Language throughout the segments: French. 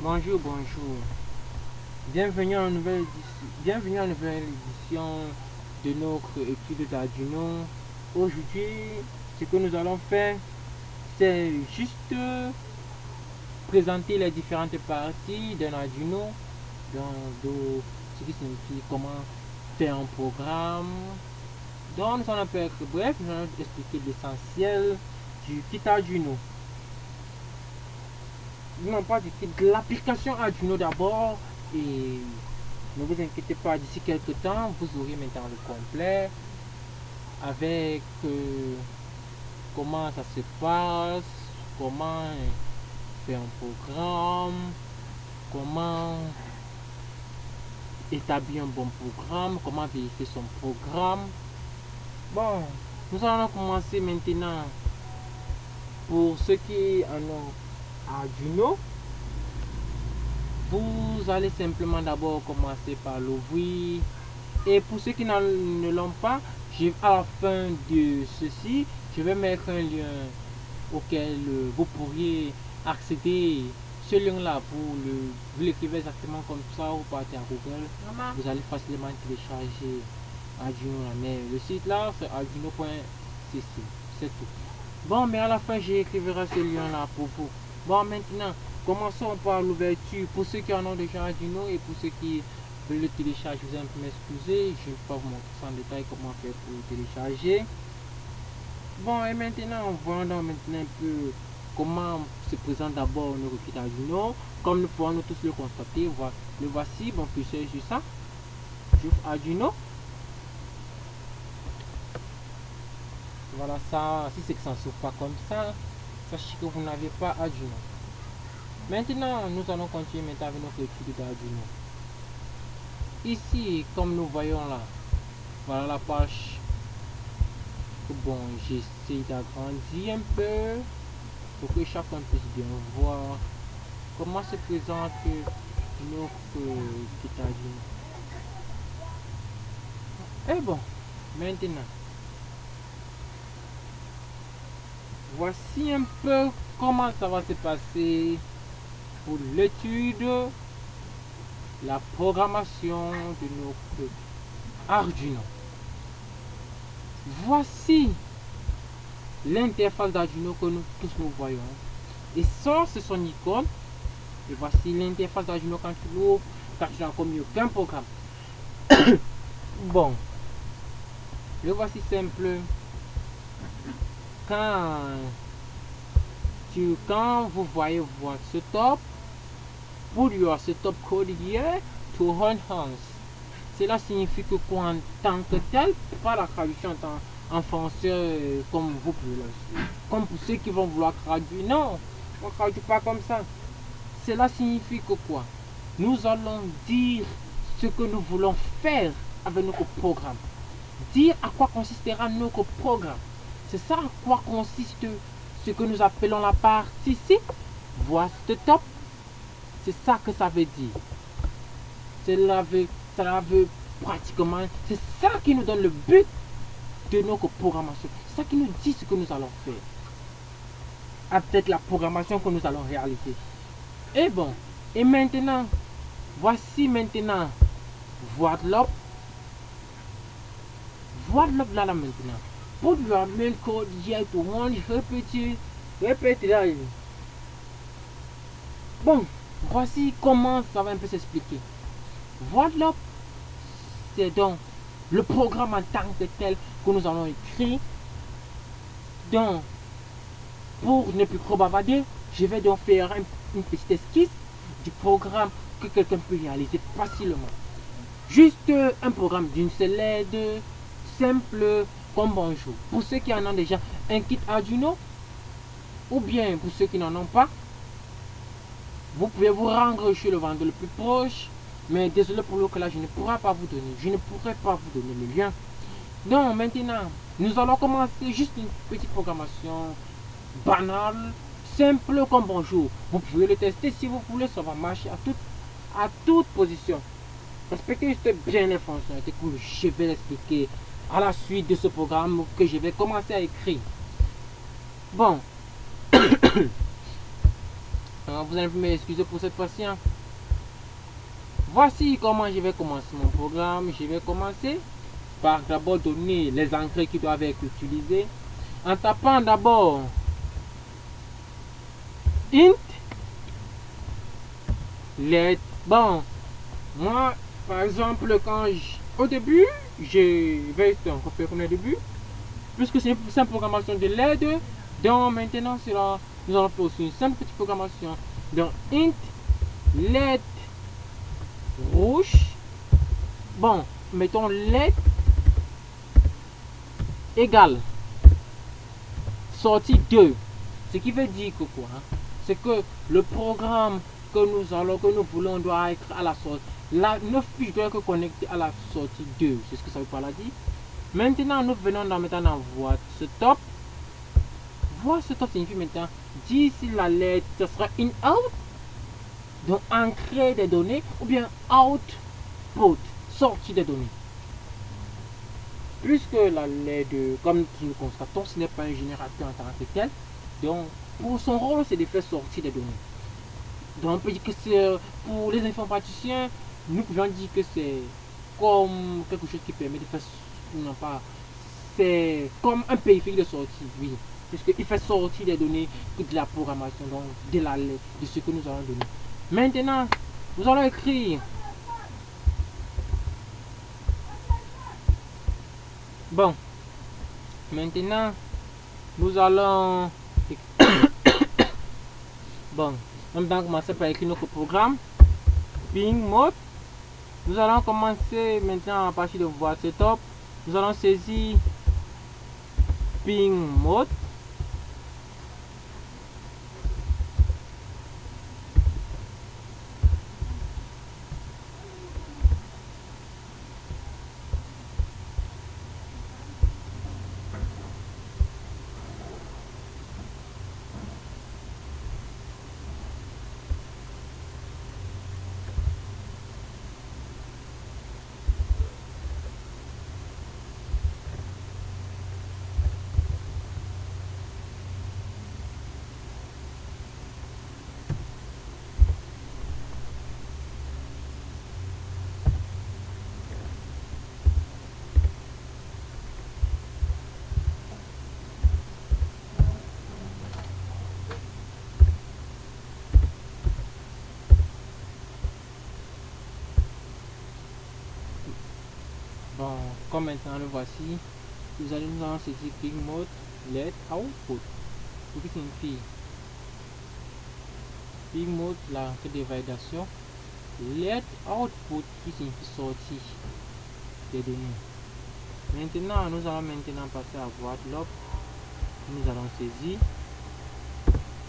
Bonjour, bonjour. Bienvenue à une nouvelle édition de notre étude d'Arduino. Aujourd'hui, ce que nous allons faire, c'est juste présenter les différentes parties d'un Arduino, ce qui signifie comment faire un programme. Donc, nous allons faire bref, nous allons expliquer l'essentiel du kit Arduino. Non, pas du kit, de l'application Arduino d'abord. Et ne vous inquiétez pas, d'ici quelques temps, vous aurez maintenant le complet avec comment ça se passe, comment faire un programme, comment établir un bon programme, comment vérifier son programme. Bon, nous allons commencer maintenant. Pour ceux qui en ont Arduino, vous allez simplement d'abord commencer par l'ouvrir. Et pour ceux qui ne l'ont pas, à la fin de ceci, je vais mettre un lien auquel vous pourriez accéder. Ce lien là, vous l'écrivez exactement comme ça, vous partez à Google. Vous allez facilement télécharger Arduino. Mais le site là, c'est arduino.cc. C'est tout. Bon, mais à la fin, j'écrirai ce lien là pour vous. Bon, maintenant, commençons par l'ouverture. Pour ceux qui en ont déjà Arduino et pour ceux qui veulent le télécharger, vous allez m'excuser. Je ne vais pas vous montrer en détail comment faire pour le télécharger. Bon, et maintenant, voyons donc maintenant un peu comment se présente d'abord nos kit Arduino. Comme nous pouvons tous le constater, le voici. Bon, puis c'est juste ça. J'ouvre Arduino. Voilà ça. Si c'est que ça ne s'ouvre pas comme ça, sachez que vous n'avez pas Arduino. Maintenant, nous allons continuer maintenant avec notre étude d'Arduino. Ici, comme nous voyons là, voilà la page. Bon, j'essaie d'agrandir un peu pour que chacun puisse bien voir comment se présente notre kit Arduino. Et bon, maintenant, voici un peu comment ça va se passer pour l'étude, la programmation de notre Arduino. Voici l'interface d'Arduino que nous tous nous voyons. Et ça, c'est son icône. Et voici l'interface d'Arduino quand tu l'ouvres, quand tu n'as commis aucun programme. Bon, le voici simple. Quand vous voyez votre setup, put your setup code here to enhance. Cela signifie que quoi en tant que tel, pas la traduction en français comme vous pouvez le. Comme pour ceux qui vont vouloir traduire, non, on ne traduit pas comme ça. Cela signifie que quoi? Nous allons dire ce que nous voulons faire avec notre programme. Dire à quoi consistera notre programme. C'est ça à quoi consiste ce que nous appelons la partie ici. Voici setup. C'est ça que ça veut dire. Cela veut pratiquement, c'est ça qui nous donne le but de notre programmation. C'est ça qui nous dit ce que nous allons faire. Avec la programmation que nous allons réaliser. Et bon, et maintenant, voici maintenant Voidlop. Voidlop là maintenant. Put your main code here to run, répétez là. Bon, voici comment ça va un peu s'expliquer. Voidlop, c'est donc le programme en tant que tel que nous allons écrire. Donc, pour ne plus trop bavarder, je vais donc faire une petite esquisse du programme que quelqu'un peut réaliser facilement. Juste un programme d'une seule lettre, simple comme bonjour. Pour ceux qui en ont déjà un kit Arduino, ou bien pour ceux qui n'en ont pas, vous pouvez vous rendre chez le vendeur le plus proche. Mais désolé pour le que là, je ne pourrai pas vous donner. Je ne pourrai pas vous donner le lien. Donc maintenant, nous allons commencer juste une petite programmation banale, simple comme bonjour. Vous pouvez le tester si vous voulez, ça va marcher à toute position. Respectez juste bien les fonctionnalités que je vais expliquer à la suite de ce programme que je vais commencer à écrire. Bon. Vous allez m'excuser pour cette fois-ci. Hein. Voici comment je vais commencer mon programme. Je vais commencer par d'abord donner les engrais qui doivent être utilisés en tapant d'abord int let. Bon, moi par exemple au début je vais copier comme le début puisque c'est une simple programmation de LED. Donc maintenant nous allons faire aussi une simple petite programmation. Donc int let rouge. Bon, mettons let égale sortie 2. Ce qui veut dire que quoi, hein? C'est que le programme que nous voulons doit être à la sortie. La 9 fiches doit être connectée à la sortie 2. C'est ce que ça veut pas la dire. Maintenant, nous venons dans voie stop. Voie stop signifie maintenant d'ici la lettre, ce sera in out. Donc entrer des données ou bien output, sortie des données. Puisque la LED, comme nous constatons, ce n'est pas un générateur en tant que tel. Donc, pour son rôle, c'est de faire sortir des données. Donc, on peut dire que c'est pour les informaticiens, nous pouvons dire que c'est comme quelque chose qui permet de faire, non pas, c'est comme un périphérique de sortie, oui. Puisqu'il fait sortir des données de la programmation, donc de la LED, de ce que nous allons donner. Maintenant, nous allons écrire. Bon, maintenant, nous allons bon, on va commencer par écrire notre programme. Ping mode. Nous allons commencer maintenant à partir de voie setup. Nous allons saisir ping mode. Bon, comme maintenant le voici, nous allons saisir ping mode let output. Ce qui signifie ping mode la de validation, let output qui signifie sortie des données. Maintenant, nous allons passer à voie lock. Nous allons saisir,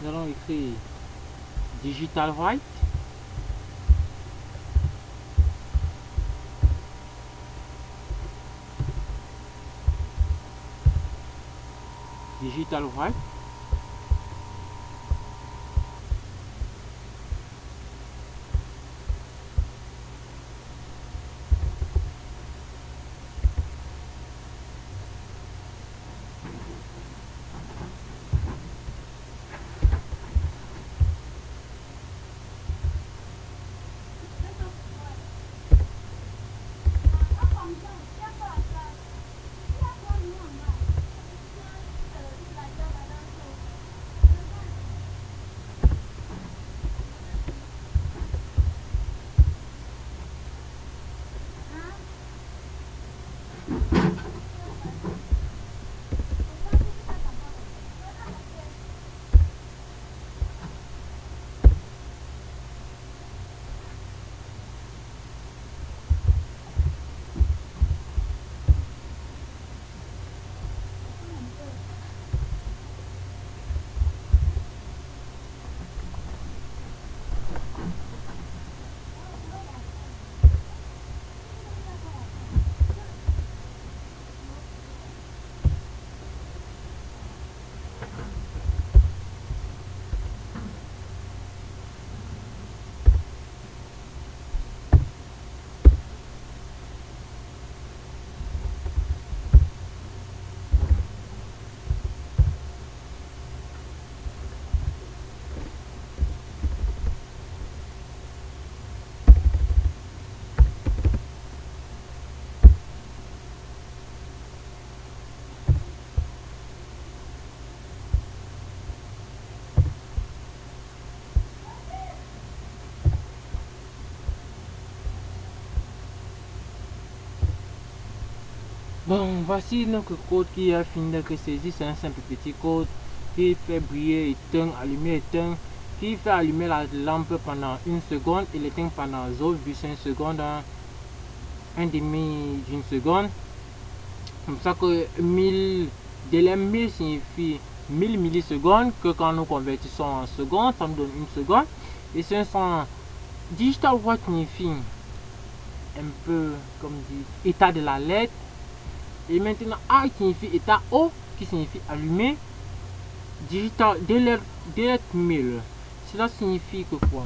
nous allons écrire digital write. Digital write. Bon, voici notre code qui a fini d'être saisi. C'est un simple petit code qui fait briller, éteindre, allumer, éteindre, qui fait allumer la lampe pendant 1 seconde et l'éteindre pendant 0,5 secondes, un demi d'une seconde. Comme ça que 1000, délai 1000 signifie 1000 millisecondes, que quand nous convertissons en secondes, ça nous donne 1 seconde. Et 500 digital watch signifie un peu comme dit état de la lettre. Et maintenant A signifie état O qui signifie allumer. Digital délai 1000. Cela signifie que quoi?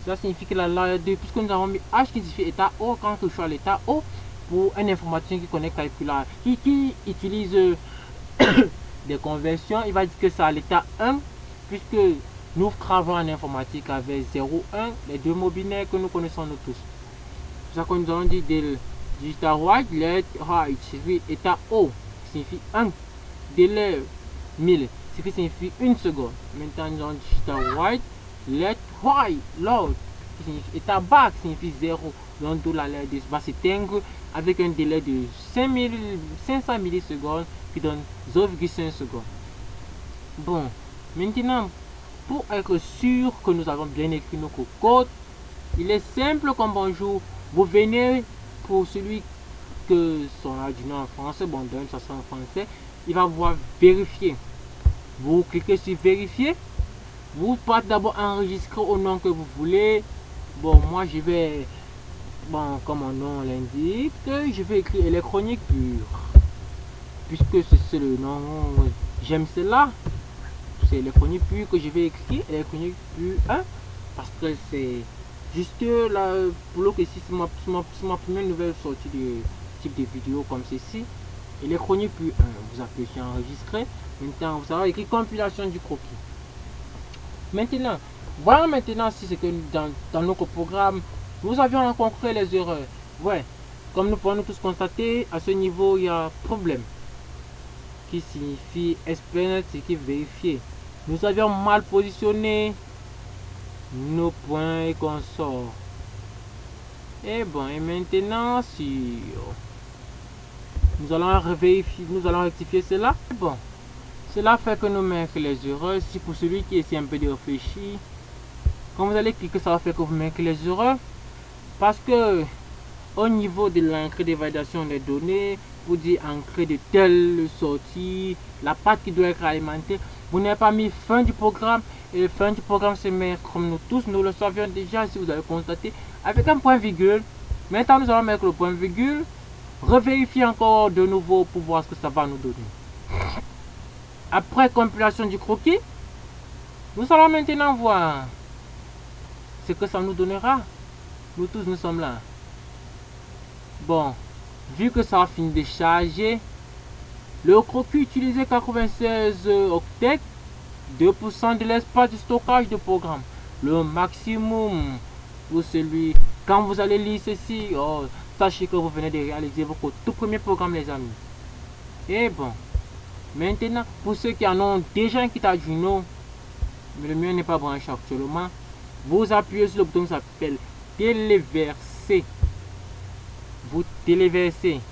Cela signifie que la lettre, puisque nous avons mis H qui signifie état O, quand je choisis l'état O pour un informaticien qui connaît calculateur, qui utilise des conversions, il va dire que c'est à l'état 1, puisque nous travaillons en informatique avec 0, 1, les deux mots binaires que nous connaissons nous tous. C'est ça que nous allons dire dès digital write, let write signifie état O, qui signifie 1, délai 1000, ce qui signifie 1 seconde. Maintenant nous allons digital write, let write, load, qui signifie état back, signifie 0, donc d'où la lettre va s'éteindre avec un délai de 500 millisecondes qui donne 0,5 secondes. Bon, maintenant, pour être sûr que nous avons bien écrit nos codes, il est simple comme bonjour. Vous venez pour celui que son Arduino en français, bon, donne ça en français, il va voir vérifier. Vous cliquez sur vérifier. Vous partez d'abord enregistrer au nom que vous voulez. Bon, moi je vais, bon, comme mon nom l'indique, je vais écrire électronique pure. Puisque c'est le nom, j'aime cela. C'est électronique pure que je vais écrire, électronique pure 1. Parce que c'est juste là, pour que si c'est ma première nouvelle sortie de type de vidéo comme ceci. Électronique pure 1. Vous appuyez sur enregistrer. Maintenant, vous savez écrire compilation du croquis. Maintenant, voilà maintenant si c'est que dans notre programme, nous avions rencontré les erreurs. Ouais, comme nous pouvons tous constater, à ce niveau, il y a problème. Qui signifie explain, c'est qui vérifier. Nous avions mal positionné nos points et consorts. Et bon, et maintenant, si nous allons vérifier, nous allons rectifier cela. Bon. Cela fait que nous marquons les erreurs. Si pour celui qui essaie un peu de réfléchir, quand vous allez cliquer, ça va faire que vous marquez les erreurs. Parce que au niveau de l'entrée de validation des données, vous dites entrée de telle sortie, la patte qui doit être alimentée, vous n'avez pas mis fin du programme. Et fin du programme se met comme nous tous, nous le savions déjà, si vous avez constaté, avec un point virgule. Maintenant, nous allons mettre le point virgule, revérifier encore de nouveau pour voir ce que ça va nous donner. Après compilation du croquis, nous allons maintenant voir ce que ça nous donnera. Nous tous, nous sommes là. Bon, vu que ça a fini de charger, le croquis utilisait 96 octets, 2% de l'espace de stockage de programme. Le maximum pour celui, quand vous allez lire ceci, oh, sachez que vous venez de réaliser votre tout premier programme, les amis. Et bon. Maintenant, pour ceux qui en ont déjà un kit Arduino, mais le mien n'est pas branché actuellement, vous appuyez sur le bouton qui s'appelle téléverser. Vous téléversez.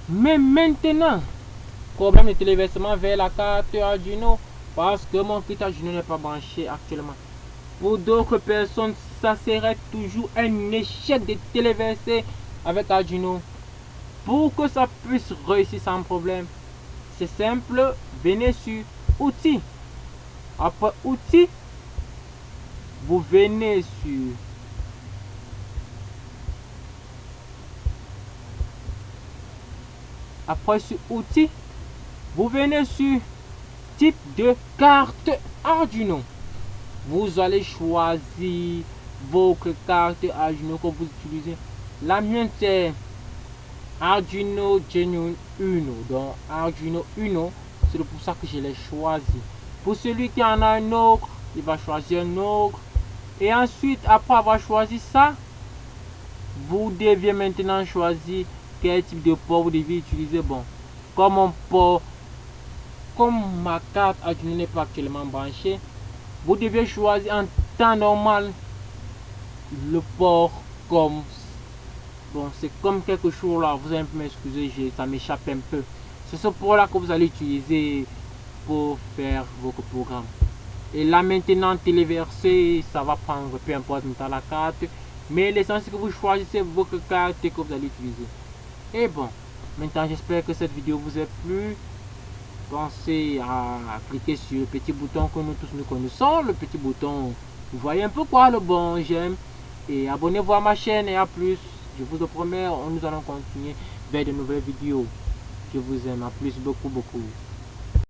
Mais maintenant, problème de téléversement vers la carte Arduino, parce que mon kit Arduino n'est pas branché actuellement. Pour d'autres personnes, ça serait toujours un échec de téléverser avec Arduino. Pour que ça puisse réussir sans problème, c'est simple, venez sur outils. Après outils, vous venez sur outils, vous venez sur type de carte Arduino. Vous allez choisir votre carte Arduino que vous utilisez. La mienne c'est Arduino Genuine Uno. Donc Arduino Uno, c'est pour ça que je l'ai choisi. Pour celui qui en a un autre, il va choisir un autre. Et ensuite, après avoir choisi ça, vous devez maintenant choisir quel type de port vous devez utiliser. Bon, comme mon port, comme ma carte Arduino n'est pas actuellement branchée, vous devez choisir en temps normal le port comme Bon, c'est comme quelque chose là, vous allez m'excuser, ça m'échappe un peu. C'est ce pour là que vous allez utiliser pour faire votre programme. Et là maintenant, téléverser, ça va prendre peu importe dans la carte. Mais l'essentiel c'est que vous choisissez votre carte que vous allez utiliser. Et bon, maintenant j'espère que cette vidéo vous a plu. Pensez à cliquer sur le petit bouton que nous tous nous connaissons, le petit bouton, vous voyez un peu quoi, le bon j'aime. Et abonnez-vous à ma chaîne et à plus. Je vous le promets, nous allons continuer vers de nouvelles vidéos. Je vous aime, à plus, beaucoup.